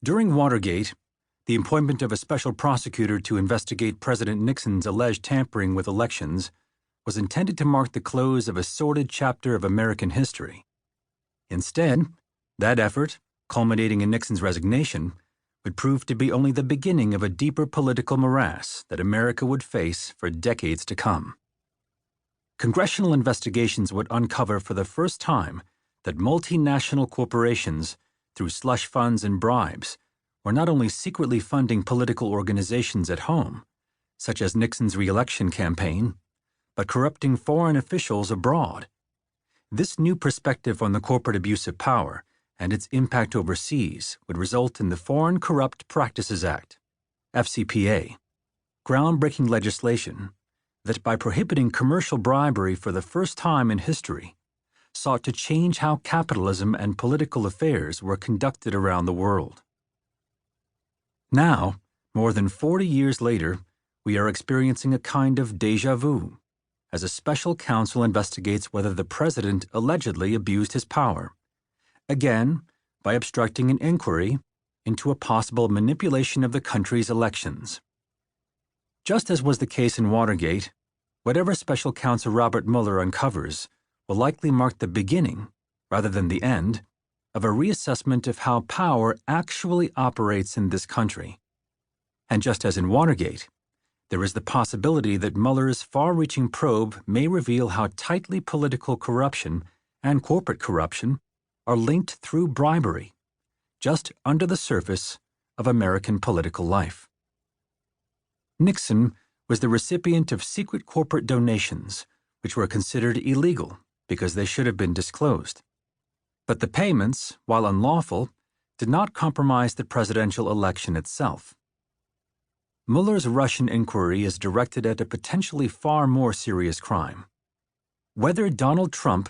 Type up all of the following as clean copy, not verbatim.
During Watergate, the appointment of a special prosecutor to investigate President Nixon's alleged tampering with elections was intended to mark the close of a sordid chapter of American history. Instead, that effort, culminating in Nixon's resignation, would prove to be only the beginning of a deeper political morass that America would face for decades to come. Congressional investigations would uncover for the first time that multinational corporations, through slush funds and bribes, were not only secretly funding political organizations at home, such as Nixon's re-election campaign, but corrupting foreign officials abroad. This new perspective on the corporate abuse of power and its impact overseas would result in the Foreign Corrupt Practices Act, FCPA, groundbreaking legislation that, by prohibiting commercial bribery for the first time in history, sought to change how capitalism and political affairs were conducted around the world. Now, more than 40 years later, we are experiencing a kind of déjà vu, as a special counsel investigates whether the president allegedly abused his power, again by obstructing an inquiry into a possible manipulation of the country's elections. Just as was the case in Watergate, whatever special counsel Robert Mueller uncovers will likely mark the beginning, rather than the end, of a reassessment of how power actually operates in this country. And just as in Watergate, there is the possibility that Mueller's far-reaching probe may reveal how tightly political corruption and corporate corruption are linked through bribery, just under the surface of American political life. Nixon was the recipient of secret corporate donations, which were considered illegal because they should have been disclosed. But the payments, while unlawful, did not compromise the presidential election itself. Mueller's Russian inquiry is directed at a potentially far more serious crime. Whether Donald Trump,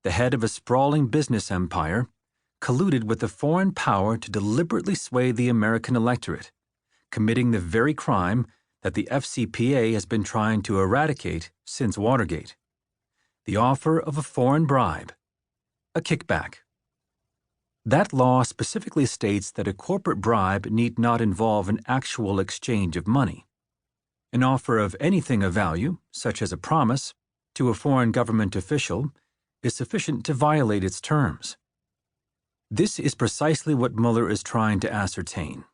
the head of a sprawling business empire, colluded with a foreign power to deliberately sway the American electorate, committing the very crime that the FCPA has been trying to eradicate since Watergate: the offer of a foreign bribe, a kickback. That law specifically states that a corporate bribe need not involve an actual exchange of money. An offer of anything of value, such as a promise, to a foreign government official is sufficient to violate its terms. This is precisely what Mueller is trying to ascertain.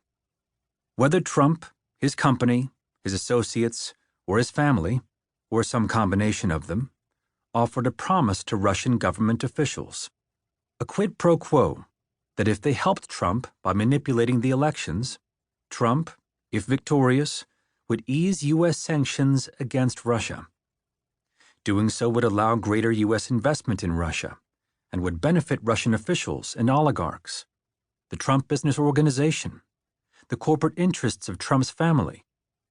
Whether Trump, his company, his associates, or his family, or some combination of them, offered a promise to Russian government officials, a quid pro quo, that if they helped Trump by manipulating the elections, Trump, if victorious, would ease U.S. sanctions against Russia. Doing so would allow greater U.S. investment in Russia and would benefit Russian officials and oligarchs, the Trump Business Organization, the corporate interests of Trump's family,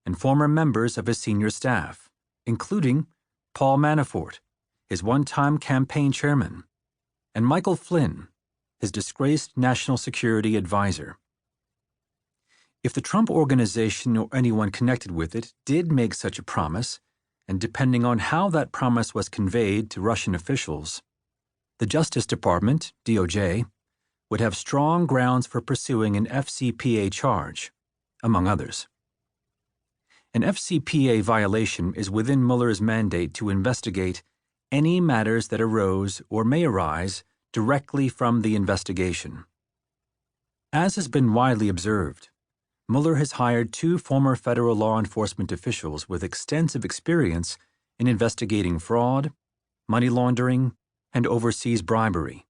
and former members of his senior staff, including Paul Manafort, his one-time campaign chairman, and Michael Flynn, his disgraced national security advisor. If the Trump Organization or anyone connected with it did make such a promise, and depending on how that promise was conveyed to Russian officials, the Justice Department, DOJ, would have strong grounds for pursuing an FCPA charge, among others. An FCPA violation is within Mueller's mandate to investigate any matters that arose or may arise directly from the investigation. As has been widely observed, Mueller has hired two former federal law enforcement officials with extensive experience in investigating fraud, money laundering, and overseas bribery.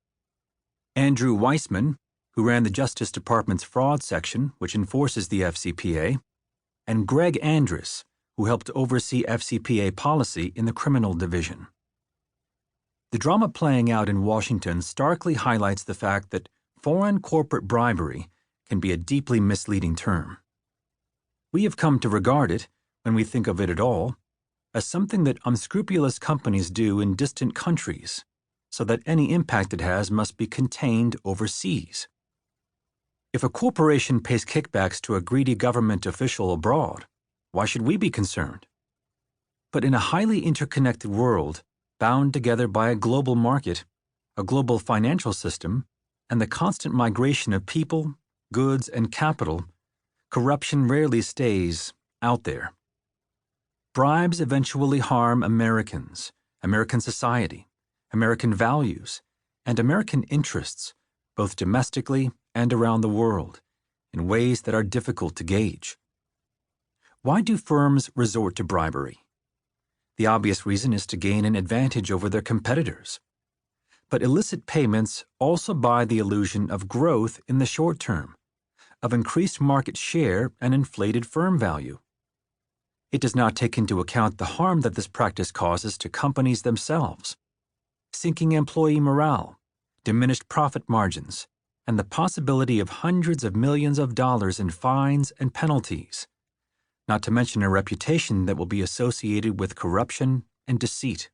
Andrew Weissman, who ran the Justice Department's fraud section, which enforces the FCPA, and Greg Andrus, who helped oversee FCPA policy in the criminal division. The drama playing out in Washington starkly highlights the fact that foreign corporate bribery can be a deeply misleading term. We have come to regard it, when we think of it at all, as something that unscrupulous companies do in distant countries, so that any impact it has must be contained overseas. If a corporation pays kickbacks to a greedy government official abroad, why should we be concerned? But in a highly interconnected world, bound together by a global market, a global financial system, and the constant migration of people, goods, and capital, corruption rarely stays out there. Bribes eventually harm Americans, American society, American values, and American interests, both domestically and around the world, in ways that are difficult to gauge. Why do firms resort to bribery? The obvious reason is to gain an advantage over their competitors. But illicit payments also buy the illusion of growth in the short term, of increased market share and inflated firm value. It does not take into account the harm that this practice causes to companies themselves, sinking employee morale, diminished profit margins, and the possibility of hundreds of millions of dollars in fines and penalties, not to mention a reputation that will be associated with corruption and deceit.